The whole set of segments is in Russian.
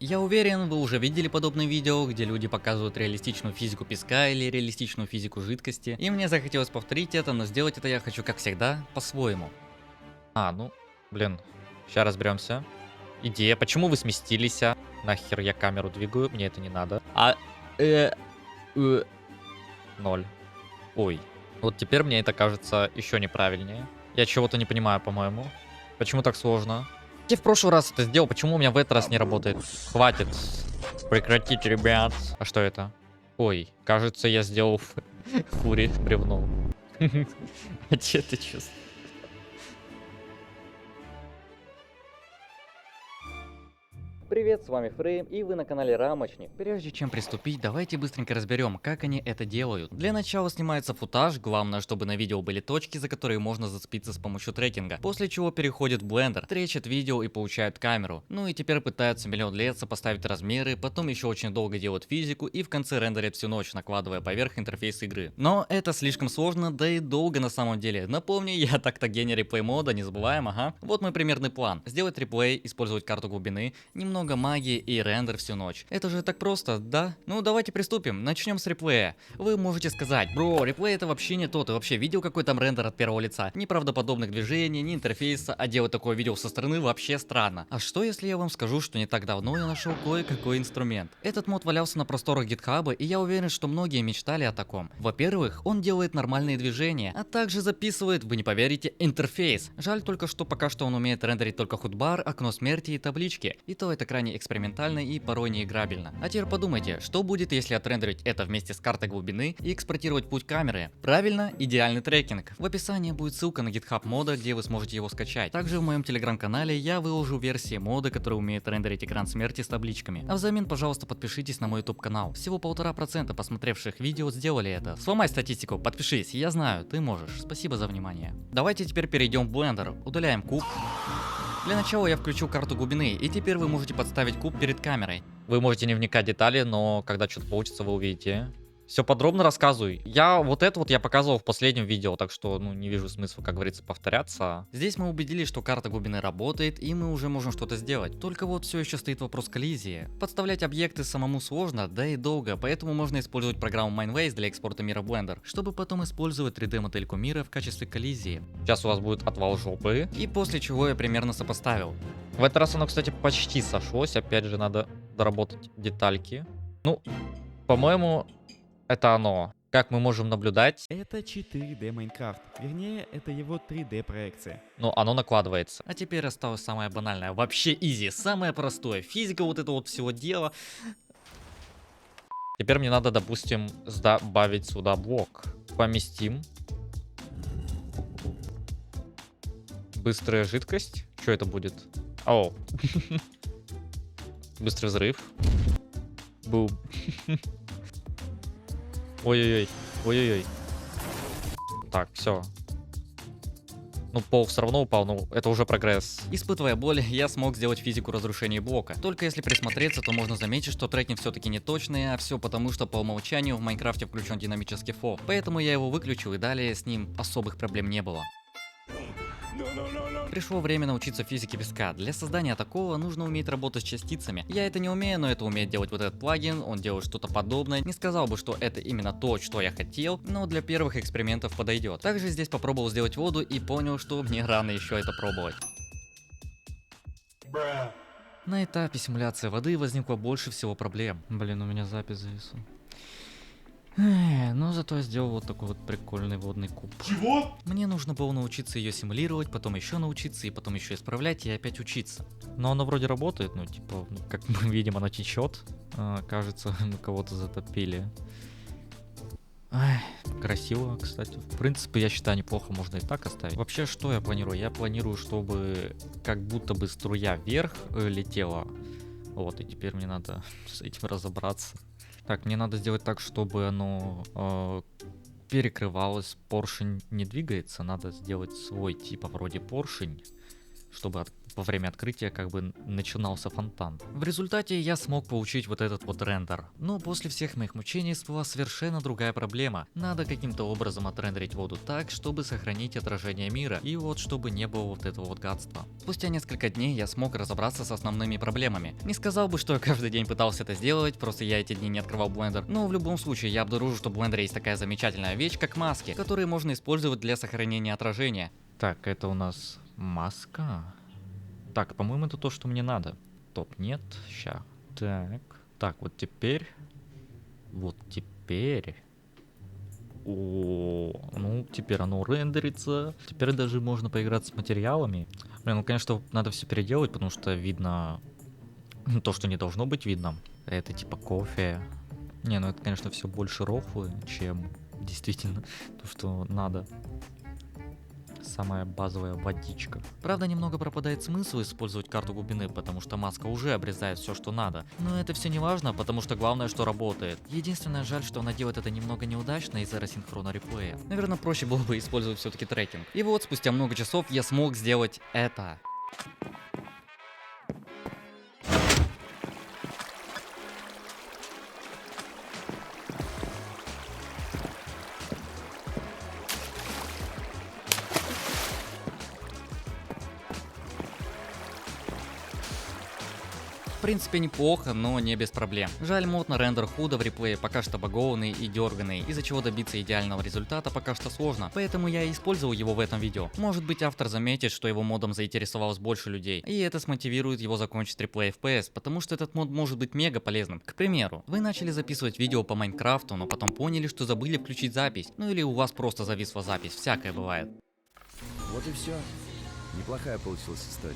Я уверен, вы уже видели подобные видео, где люди показывают реалистичную физику песка или реалистичную физику жидкости. И мне захотелось повторить это, но сделать это я хочу, как всегда, по-своему. Ну, блин, сейчас разберемся. Идея, почему вы сместились? Нахер я камеру двигаю, мне это не надо. Ноль. Ой. Вот теперь мне это кажется еще неправильнее. Я чего-то не понимаю, по-моему. Почему так сложно? Я в прошлый раз это сделал, почему у меня в этот раз не работает? Хватит. Прекратить, ребят. А что это? Ой, кажется, я сделал фури бревно. А че ты чувствуешь? Привет, с вами Фрейм, и вы на канале Рамочник. Прежде чем приступить, давайте быстренько разберем, как они это делают. Для начала снимается футаж, главное, чтобы на видео были точки, за которые можно зацепиться с помощью трекинга. После чего переходит в блендер, тречат видео и получают камеру. Ну и теперь пытаются миллион лет сопоставить размеры, потом еще очень долго делают физику и в конце рендерят всю ночь, накладывая поверх интерфейс игры. Но это слишком сложно, да и долго на самом деле. Напомню, я так-то гений реплей мода, не забываем, ага. Вот мой примерный план. Сделать реплей, использовать карту глубины, немного магии и рендер всю ночь. Это же так просто, да? Ну давайте приступим, начнем с реплея. Вы можете сказать: бро, реплей это вообще не то, ты вообще видел какой там рендер от первого лица? Ни правдоподобных движений, ни интерфейса, а делать такое видео со стороны вообще странно. А что если я вам скажу, что не так давно я нашел кое-какой инструмент? Этот мод валялся на просторах GitHub, и я уверен, что многие мечтали о таком. Во-первых, он делает нормальные движения, а также записывает, вы не поверите, интерфейс. Жаль только, что пока что он умеет рендерить только худбар, окно смерти и таблички. И то это крайне экспериментально и порой не играбельно. А теперь подумайте, что будет, если отрендерить это вместе с картой глубины и экспортировать путь камеры? Правильно, идеальный трекинг. В описании будет ссылка на GitHub мода, где вы сможете его скачать. Также в моем телеграм-канале я выложу версии мода, который умеет рендерить экран смерти с табличками. А взамен, пожалуйста, подпишитесь на мой YouTube канал. Всего 1,5% посмотревших видео сделали это. Сломай статистику, подпишись, я знаю, ты можешь. Спасибо за внимание. Давайте теперь перейдем в Blender. Удаляем куб. Для начала я включил карту глубины, и теперь вы можете подставить куб перед камерой. Вы можете не вникать в детали, но когда что-то получится, вы увидите. Все подробно рассказывай. Вот это я показывал в последнем видео, так что, не вижу смысла, как говорится, повторяться. Здесь мы убедились, что карта глубины работает, и мы уже можем что-то сделать. Только вот все еще стоит вопрос коллизии. Подставлять объекты самому сложно, да и долго, поэтому можно использовать программу Mineways для экспорта мира в Blender, чтобы потом использовать 3D-модельку мира в качестве коллизии. Сейчас у вас будет отвал жопы, и после чего я примерно сопоставил. В этот раз оно, кстати, почти сошлось, опять же, надо доработать детальки. По-моему, это оно. Как мы можем наблюдать, Это 4D Майнкрафт, вернее, это его 3D проекция. оно накладывается. А теперь осталось самое банальное, вообще изи, самое простое. Физика вот этого всего дела. Теперь мне надо, допустим, добавить сюда блок. Поместим. Быстрая жидкость. Что это будет? О. Быстрый взрыв. Бум. Ой-ой-ой. Ой-ой-ой. Так, все. Пол все равно упал, это уже прогресс. Испытывая боль, я смог сделать физику разрушения блока. Только если присмотреться, то можно заметить, что трекинг все-таки не точный, а все потому, что по умолчанию в Майнкрафте включен динамический фол. Поэтому я его выключил, и далее с ним особых проблем не было. Пришло время научиться физике песка. Для создания такого нужно уметь работать с частицами. Я это не умею, но это умеет делать вот этот плагин, он делает что-то подобное. Не сказал бы, что это именно то, что я хотел, но для первых экспериментов подойдет. Также здесь попробовал сделать воду и понял, что мне рано еще это пробовать. На этапе симуляции воды возникло больше всего проблем. Блин, у меня запись зависла. Но зато я сделал вот такой вот прикольный водный куб. Чего? Мне нужно было научиться ее симулировать, потом еще научиться, и потом еще исправлять, и опять учиться. Но оно вроде работает, как мы видим, оно течет. Кажется, мы кого-то затопили. Красиво, кстати. В принципе, я считаю, неплохо можно и так оставить. Вообще, что я планирую? Я планирую, чтобы как будто бы струя вверх летела. Вот, и теперь мне надо с этим разобраться. Так, мне надо сделать так, чтобы оно перекрывалось. Поршень не двигается. Надо сделать свой типа вроде поршень, чтобы во время открытия как бы начинался фонтан. В результате я смог получить вот этот вот рендер. Но после всех моих мучений всплыла совершенно другая проблема. Надо каким-то образом отрендерить воду так, чтобы сохранить отражение мира, и вот чтобы не было вот этого вот гадства. Спустя несколько дней я смог разобраться с основными проблемами. Не сказал бы, что я каждый день пытался это сделать, просто я эти дни не открывал Blender, но в любом случае я обнаружил, что в Blender есть такая замечательная вещь, как маски, которые можно использовать для сохранения отражения. Так, это у нас маска. Так, по-моему, это то, что мне надо. Топ, нет, ща. Так, вот теперь. Ну, теперь оно рендерится. Теперь даже можно поиграть с материалами. Блин, ну, конечно, надо все переделать, потому что видно то, что не должно быть видно. Это типа кофе. Не, ну это, конечно, все больше рофлы, чем действительно то, что надо. Самая базовая водичка. Правда, немного пропадает смысл использовать карту глубины, потому что маска уже обрезает все, что надо. Но это все не важно, потому что главное, что работает. Единственное, жаль, что она делает это немного неудачно из-за асинхрона реплея. Наверное, проще было бы использовать все-таки трекинг. И вот, спустя много часов я смог сделать это. В принципе неплохо, но не без проблем. Жаль, мод на рендер худо в реплее пока что багованный и дерганый, из-за чего добиться идеального результата пока что сложно, поэтому я и использовал его в этом видео. Может быть, автор заметит, что его модом заинтересовалось больше людей, и это смотивирует его закончить реплей FPS, потому что этот мод может быть мега полезным. К примеру, вы начали записывать видео по Майнкрафту, но потом поняли, что забыли включить запись, ну или у вас просто зависла запись, всякое бывает. Вот и все. Неплохая получилась история.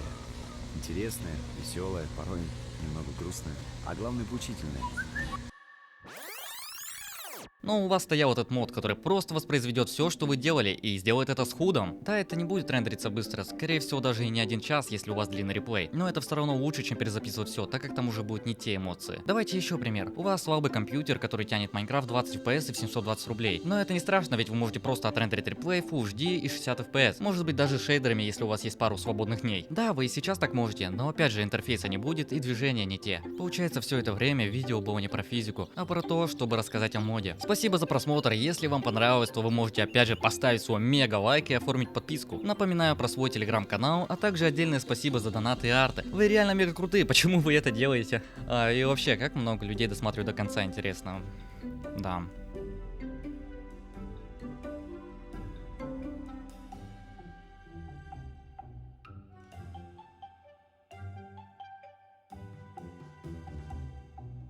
Интересная, веселая, порой немного грустная, а главное поучительная. Но у вас стоял этот мод, который просто воспроизведет все, что вы делали, и сделает это с худом. Да, это не будет рендериться быстро, скорее всего даже и не 1 час, если у вас длинный реплей. Но это все равно лучше, чем перезаписывать все, так как там уже будут не те эмоции. Давайте еще пример. У вас слабый компьютер, который тянет Minecraft 20 FPS и в 720 рублей. Но это не страшно, ведь вы можете просто отрендерить реплей Full HD и 60 FPS. Может быть даже шейдерами, если у вас есть пару свободных дней. Да, вы и сейчас так можете, но опять же интерфейса не будет и движения не те. Получается, все это время видео было не про физику, а про то, чтобы рассказать о моде. Спасибо за просмотр, если вам понравилось, то вы можете опять же поставить свой мега лайк и оформить подписку. Напоминаю про свой телеграм-канал, а также отдельное спасибо за донаты и арты. Вы реально мега крутые, почему вы это делаете? И вообще, как много людей досматривают до конца, интересно. Да.